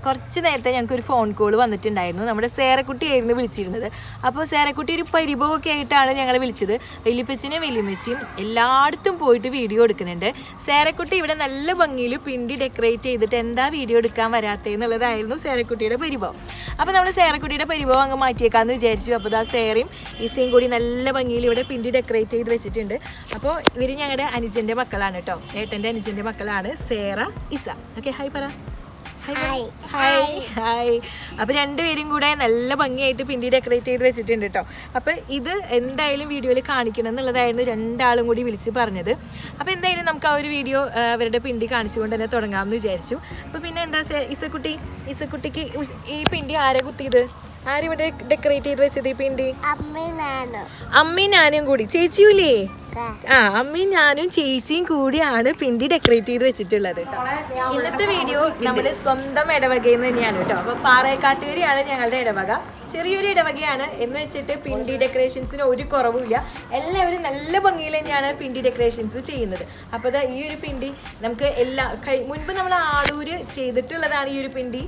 കുറച്ച് നേരത്തെ ഞങ്ങൾക്ക് ഒരു ഫോൺ കോൾ വന്നിട്ടുണ്ടായിരുന്നു. നമ്മുടെ സേറക്കുട്ടിയായിരുന്നു വിളിച്ചിരുന്നത്. അപ്പോൾ സേറക്കുട്ടി ഒരു പരിഭവമൊക്കെ ആയിട്ടാണ് ഞങ്ങളെ വിളിച്ചത്. വലിയപ്പച്ചനും വലിയമ്മച്ചിയും എല്ലായിടത്തും പോയിട്ട് വീഡിയോ എടുക്കുന്നുണ്ട്. സേറക്കുട്ടി ഇവിടെ നല്ല ഭംഗിയിൽ പിണ്ടി ഡെക്കറേറ്റ് ചെയ്തിട്ട് എന്താ വീഡിയോ എടുക്കാൻ വരാത്തതെന്നുള്ളതായിരുന്നു സേറക്കുട്ടിയുടെ പരിഭവം. അപ്പോൾ നമ്മൾ സേറക്കുട്ടിയുടെ പരിഭവം അങ്ങ് മാറ്റിയേക്കാമെന്ന് വിചാരിച്ചു. അപ്പോൾ ആ സേറയും ഈസയും കൂടി നല്ല ഭംഗിയിൽ ഇവിടെ പിണ്ടി ഡെക്കറേറ്റ് ചെയ്ത് വെച്ചിട്ടുണ്ട്. അപ്പോൾ ഇവർ ഞങ്ങളുടെ അനുജൻ്റെ മക്കളാണ് കേട്ടോ, ഏട്ടൻ്റെ അനുജൻ്റെ മക്കളാണ് സേറ, ഇസ. ഓക്കെ, ഹായ് പറ. Hi hi. അപ്പോൾ രണ്ടുപേരും കൂടെ നല്ല ഭംഗിയായിട്ട് പിണ്ടി ഡെക്കറേറ്റ് ചെയ്ത് വെച്ചിട്ടുണ്ട് കേട്ടോ. അപ്പോൾ ഇത് എന്തായാലും വീഡിയോയിൽ കാണിക്കണം എന്നുള്ളതായിരുന്നു രണ്ടാളും കൂടി വിളിച്ച് പറഞ്ഞത്. അപ്പോൾ എന്തായാലും നമുക്ക് ആ ഒരു വീഡിയോ അവരുടെ പിണ്ടി കാണിച്ചുകൊണ്ട് തന്നെ തുടങ്ങാമെന്ന് വിചാരിച്ചു. അപ്പോൾ പിന്നെ എന്താ ഇസക്കുട്ടിക്ക് ഈ പിണ്ടി ആരെ കുത്തിയത്? ആരിവിടെ ഡെക്കറേറ്റ് ചെയ്ത് വെച്ചത് ഈ പിണ്ടി? അമ്മയും ഞാനും കൂടി. ചേച്ചിയൂലേ? അമ്മയും ഞാനും ചേച്ചിയും കൂടിയാണ് പിണ്ടി ഡെക്കറേറ്റ് ചെയ്ത് വെച്ചിട്ടുള്ളത് കേട്ടോ. ഇന്നത്തെ വീഡിയോ നമ്മുടെ സ്വന്തം ഇടവകയിൽ നിന്ന് തന്നെയാണ് കേട്ടോ. അപ്പോൾ പാറേക്കാട്ടുകരയാണ് ഞങ്ങളുടെ ഇടവക. ചെറിയൊരു ഇടവകയാണ് എന്ന് വെച്ചിട്ട് പിണ്ടി ഡെക്കറേഷൻസിന് ഒരു കുറവുമില്ല. എല്ലാവരും നല്ല ഭംഗിയിൽ തന്നെയാണ് പിണ്ടി ഡെക്കറേഷൻസ് ചെയ്യുന്നത്. അപ്പോൾ ഈ ഒരു പിണ്ടി നമുക്ക് മുൻപ് നമ്മൾ ആടൂര് ചെയ്തിട്ടുള്ളതാണ് ഈ ഒരു പിണ്ടി,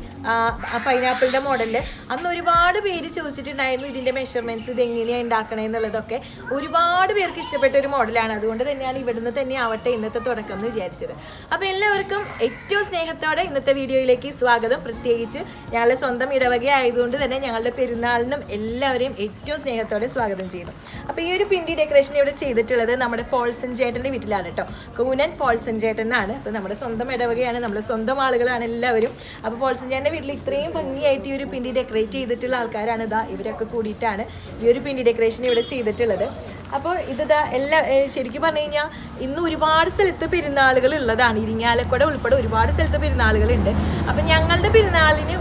പൈനാപ്പിളിൻ്റെ മോഡലിൽ. അന്ന് ഒരുപാട് പേര് ചോദിച്ചിട്ടുണ്ടായിരുന്നു ഇതിൻ്റെ മെഷർമെൻറ്റ്സ്, ഇത് എങ്ങനെയാണ് ഉണ്ടാക്കണേ എന്നുള്ളതൊക്കെ. ഒരുപാട് പേർക്ക് ഇഷ്ടപ്പെട്ട ഒരു മോഡലാണ്. അതുകൊണ്ട് തന്നെയാണ് ഇവിടുന്ന് തന്നെ ആവട്ടെ ഇന്നത്തെ തുടക്കം എന്ന് വിചാരിച്ചത്. അപ്പോൾ എല്ലാവർക്കും ഏറ്റവും സ്നേഹത്തോടെ ഇന്നത്തെ വീഡിയോയിലേക്ക് സ്വാഗതം. പ്രത്യേകിച്ച് ഞങ്ങളുടെ സ്വന്തം ഇടവക ആയതുകൊണ്ട് തന്നെ ഞങ്ങളുടെ പെരുന്നാളിനും എല്ലാവരെയും ഏറ്റവും സ്നേഹത്തോടെ സ്വാഗതം ചെയ്യുന്നു. അപ്പോൾ ഈ ഒരു പിണ്ടി ഡെക്കറേഷൻ ഇവിടെ ചെയ്തിട്ടുള്ളത് നമ്മുടെ പോൾസൺ ചേട്ടൻ്റെ വീട്ടിലാണ് കേട്ടോ. കൂനൻ പോൾസൺ ചേട്ടൻ എന്നാണ്. അപ്പോൾ നമ്മുടെ സ്വന്തം ഇടവകയാണ്, നമ്മുടെ സ്വന്തം ആളുകളാണ് എല്ലാവരും. അപ്പോൾ പോൾസൺ ചേട്ടൻ്റെ വീട്ടിൽ ഇത്രയും ഭംഗിയായിട്ട് ഈ ഒരു പിണ്ടി ഡെക്കറേറ്റ് ചെയ്തിട്ടുള്ള ആൾക്കാരാണ് ഇവരൊക്കെ കൂടിയിട്ടാണ് ഈ ഒരു പിണ്ടി ഡെക്കറേഷൻ ഇവിടെ ചെയ്തിട്ടുള്ളത്. അപ്പോൾ ശരിക്കും പറഞ്ഞു കഴിഞ്ഞാൽ ഇന്ന് ഒരുപാട് സ്ഥലത്ത് പെരുന്നാളുകൾ ഉള്ളതാണ്. ഇരിങ്ങാലക്കുട ഉൾപ്പെടെ ഒരുപാട് സ്ഥലത്ത് പെരുന്നാളുകളുണ്ട്. അപ്പം ഞങ്ങളുടെ പെരുന്നാളിന്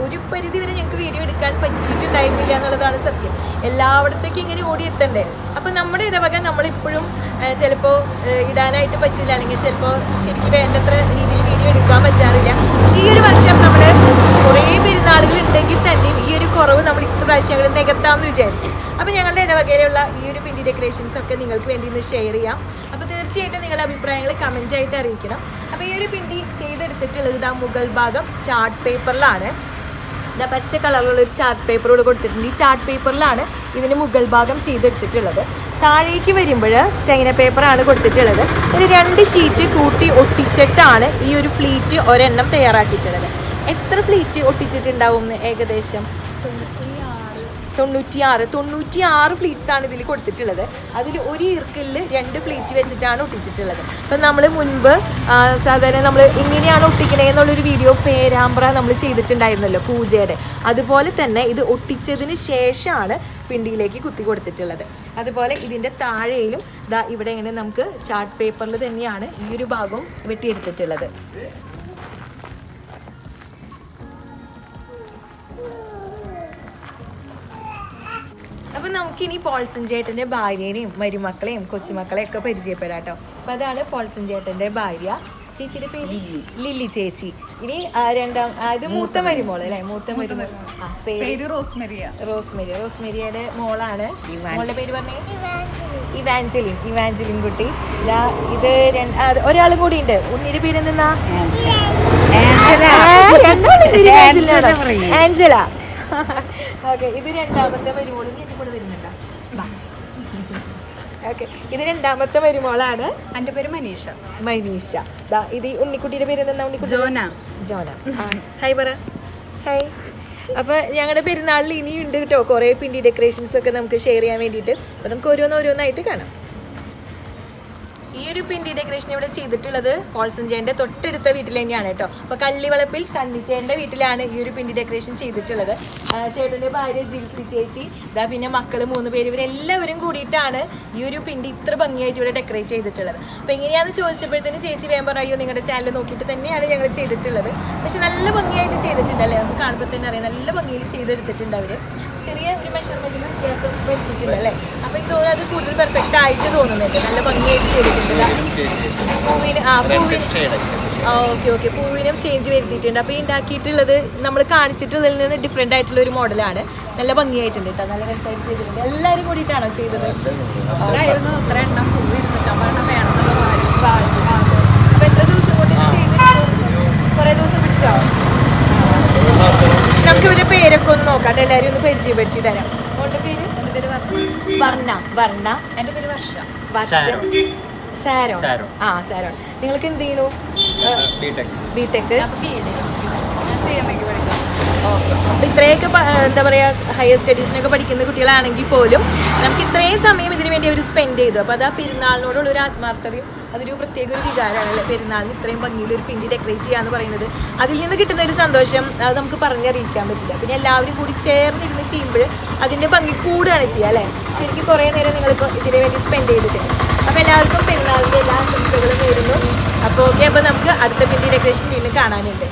ഒരു പരിധി വരെ ഞങ്ങൾക്ക് വീഡിയോ എടുക്കാൻ പറ്റിയിട്ടുണ്ടായിരുന്നില്ല എന്നുള്ളതാണ് സത്യം. എല്ലായിടത്തേക്കും ഇങ്ങനെ ഓടിയെത്തണ്ടേ. അപ്പം നമ്മുടെ ഇടവക നമ്മളിപ്പോഴും ചിലപ്പോൾ ഇടാനായിട്ട് പറ്റില്ല, അല്ലെങ്കിൽ ചിലപ്പോൾ ശരിക്കും വേണ്ടത്ര രീതിയിൽ വീഡിയോ എടുക്കാൻ പറ്റാറില്ല. പക്ഷേ ഈ ഒരു വർഷം നമ്മൾ കുറേ പെരുന്നാളുകൾ ഉണ്ടെങ്കിൽ തന്നെയും ഈ ഒരു കുറവ് നമ്മൾ ഇത്ര പ്രാവശ്യങ്ങൾ നികത്താമെന്ന് വിചാരിച്ചു. അപ്പോൾ ഞങ്ങളുടെ ഇടവകയിലുള്ള ഈ ഒരു പിണ്ടി ഡെക്കറേഷൻസ് ഒക്കെ നിങ്ങൾക്ക് വേണ്ടി ഒന്ന് ഷെയർ ചെയ്യാം. അപ്പോൾ തീർച്ചയായിട്ടും നിങ്ങളുടെ അഭിപ്രായങ്ങൾ കമൻറ്റായിട്ട് അറിയിക്കണം. അപ്പോൾ ഈ ഒരു പിണ്ടി ചെയ്തെടുത്തിട്ടുള്ളത് മുകൾ ഭാഗം ചാർട്ട് പേപ്പറിലാണ്. പച്ച കളറിലുള്ളൊരു ചാർട്ട് പേപ്പർ കൂടെ കൊടുത്തിട്ടുണ്ട്. ഈ ചാർട്ട് പേപ്പറിലാണ് ഇതിന് മുകൾ ഭാഗം ചെയ്തെടുത്തിട്ടുള്ളത്. താഴേക്ക് വരുമ്പോൾ ചൈന പേപ്പറാണ് കൊടുത്തിട്ടുള്ളത്. ഒരു 2 ഷീറ്റ് കൂട്ടി ഒട്ടിച്ചിട്ടാണ് ഈ ഒരു പ്ലീറ്റ് ഒരെണ്ണം തയ്യാറാക്കിയിട്ടുള്ളത്. എത്ര പ്ലീറ്റ് ഒട്ടിച്ചിട്ടുണ്ടാവും? ഏകദേശം 96 പ്ലീറ്റ്സ് ആണ് ഇതിൽ കൊടുത്തിട്ടുള്ളത്. അതിൽ ഒരു ഇർക്കിൽ 2 പ്ലീറ്റ് വെച്ചിട്ടാണ് ഒട്ടിച്ചിട്ടുള്ളത്. അപ്പം നമ്മൾ മുൻപ് സാധാരണ നമ്മൾ ഇങ്ങനെയാണ് ഒട്ടിക്കണേ എന്നുള്ളൊരു വീഡിയോ പേരാമ്പ്ര നമ്മൾ ചെയ്തിട്ടുണ്ടായിരുന്നല്ലോ, പൂജയുടെ. അതുപോലെ തന്നെ ഇത് ഒട്ടിച്ചതിന് ശേഷമാണ് പിണ്ടിയിലേക്ക് കുത്തി കൊടുത്തിട്ടുള്ളത്. അതുപോലെ ഇതിൻ്റെ താഴെയിലും ഇവിടെ ഇങ്ങനെ നമുക്ക് ചാർട്ട് പേപ്പറിൽ തന്നെയാണ് ഈ ഒരു ഭാഗവും വെട്ടിയെടുത്തിട്ടുള്ളത്. അപ്പം നമുക്കിനി പോൾസൺ ചേട്ടൻ്റെ ഭാര്യേനെയും മരുമക്കളെയും കൊച്ചുമക്കളെയും ഒക്കെ പരിചയപ്പെടാം കേട്ടോ. അപ്പം അതാണ് പോൾസൺ ചേട്ടൻ്റെ ഭാര്യ. ചേച്ചിയുടെ പേര് ലില്ലി ചേച്ചി. ഇനി ഇത് മൂത്ത മരുമോള് അല്ലേ? മൂത്ത മരുമോൾ പേര് റോസ്മെരിയുടെ മോളാണ്. മോളുടെ പേര് പറഞ്ഞേ? ഇവാഞ്ചലിൻ കുട്ടി. ഇത് ഒരാളും കൂടി ഉണ്ട്. ഉണ്ണിയുടെ പേര് എന്തെന്നാ? ആഞ്ചല. ഓക്കെ, ഇത് രണ്ടാമത്തെ മരുമോള്. കൂടെ വരുന്നുണ്ടോ? ഓക്കെ, ഇത് രണ്ടാമത്തെ മരുമോളാണ്. എൻ്റെ പേര് മനീഷ. ഇത് ഉണ്ണിക്കുട്ടിയുടെ പേര് എന്താ? ജോന. ഹായ് പറ. ഹായ്. അപ്പോൾ ഞങ്ങളുടെ പെരുന്നാളിൽ ഇനിയുണ്ട് കേട്ടോ കുറേ പിണ്ടി ഡെക്കറേഷൻസ് ഒക്കെ നമുക്ക് ഷെയർ ചെയ്യാൻ വേണ്ടിയിട്ട്. അപ്പോൾ നമുക്ക് ഓരോന്നായിട്ട് കാണാം. ഈ ഒരു പിണ്ടി ഡെക്കറേഷൻ ഇവിടെ ചെയ്തിട്ടുള്ളത് പോൾസൺ ചേട്ടൻ്റെ തൊട്ടടുത്ത വീട്ടിൽ തന്നെയാണ് കേട്ടോ. അപ്പോൾ കള്ളിവളപ്പിൽ സണ്ണിച്ചേട്ടൻ്റെ വീട്ടിലാണ് ഈ ഒരു പിണ്ടി ഡെക്കറേഷൻ ചെയ്തിട്ടുള്ളത്. ചേട്ടൻ്റെ ഭാര്യ ജിൽസി ചേച്ചി, പിന്നെ മക്കൾ 3 പേര്, ഇവരെല്ലാവരും കൂടിയിട്ടാണ് ഈ ഒരു പിണ്ടി ഇത്ര ഭംഗിയായിട്ട് ഇവിടെ ഡെക്കറേറ്റ് ചെയ്തിട്ടുള്ളത്. അപ്പോൾ എങ്ങനെയാണെന്ന് ചോദിച്ചപ്പോഴത്തേന് ചേച്ചി വേഗം പറയോ നിങ്ങളുടെ ചാനൽ നോക്കിയിട്ട് തന്നെയാണ് ഞങ്ങൾ ചെയ്തിട്ടുള്ളത്. പക്ഷെ നല്ല ഭംഗിയായിട്ട് ചെയ്തിട്ടുണ്ടല്ലേ, നമുക്ക് കാണുമ്പോൾ തന്നെ അറിയാം നല്ല ഭംഗിയിൽ ചെയ്തെടുത്തിട്ടുണ്ട് അവർ. ചെറിയ ഒരു മെഷർമെൻറ്റിൽ വ്യത്യാസം വരുത്തിയിട്ടുണ്ട് അല്ലേ. അപ്പോൾ എനിക്ക് തോന്നുന്നു അത് കൂടുതൽ പെർഫെക്റ്റ് ആയിട്ട് തോന്നുന്നുണ്ട്. നല്ല ഭംഗിയായിട്ട് ചെയ്തിട്ടുണ്ട്. ഓക്കെ, പൂവിനും ചേഞ്ച് വരുത്തിയിട്ടുണ്ട്. അപ്പോൾ ഈ ഉണ്ടാക്കിയിട്ടുള്ളത് നമ്മൾ കാണിച്ചിട്ടുള്ളതിൽ നിന്ന് ഡിഫറെൻ്റ് ആയിട്ടുള്ള ഒരു മോഡലാണ്. നല്ല ഭംഗിയായിട്ടുണ്ട് കേട്ടോ, നല്ല രസമായിട്ട് ചെയ്തിട്ടുണ്ട്. എല്ലാവരും കൂടിയിട്ടാണോ ചെയ്തത്? അപ്പോൾ എത്ര ദിവസം കൊണ്ട് ചെയ്തിട്ട്? കുറേ ദിവസം പിടിച്ചോ? നമുക്ക് ഇവരുടെ പേരൊക്കെ ഒന്ന് നോക്കാം. എല്ലാവരും ഒന്ന് പരിചയപ്പെടുത്തി തരാം. മോളുടെ പേര്? വർണ്ണ. വർണ്ണ. എൻ്റെ പേര് വർഷ. സാരോ. ആ സാരോ. നിങ്ങൾക്ക് എന്ത് ചെയ്യുന്നു? ബിടെക്. അപ്പൊ ഇത്രയൊക്കെ എന്താ പറയാ ഹയർ സ്റ്റഡീസിനൊക്കെ പഠിക്കുന്ന കുട്ടികളാണെങ്കിൽ പോലും നമുക്ക് ഇത്രയും സമയം ഇതിനു വേണ്ടി അവർ സ്പെൻഡ് ചെയ്തു. അപ്പോൾ അത് ആ പെരുന്നാളിനോടുള്ള ഒരു ആത്മാർത്ഥതയും അതൊരു പ്രത്യേക ഒരു വികാരമാണല്ലേ. പെരുന്നാളിന് ഇത്രയും ഭംഗിയിൽ ഒരു പിണ്ടി ഡെക്കറേറ്റ് ചെയ്യാന്ന് പറയുന്നത്, അതിൽ നിന്ന് കിട്ടുന്ന ഒരു സന്തോഷം അത് നമുക്ക് പറഞ്ഞറിയിക്കാൻ പറ്റില്ല. പിന്നെ എല്ലാവരും കൂടി ചേർന്നിരുന്ന് ചെയ്യുമ്പോൾ അതിൻ്റെ ഭംഗി കൂടുകയാണ് ചെയ്യുക അല്ലേ. ശരിക്കും കുറേ നേരം നിങ്ങളിപ്പോൾ ഇതിനു വേണ്ടി സ്പെൻഡ് ചെയ്തിട്ടുണ്ട്. അപ്പോൾ എല്ലാവർക്കും പെരുന്നാളിൻ്റെ എല്ലാ ആശംസകളും നേരുന്നു. അപ്പോൾ ഓക്കെ, അപ്പോൾ നമുക്ക് അടുത്ത പിണ്ടി ഡെക്കറേഷൻ വീണ്ടും കാണാനുണ്ട്.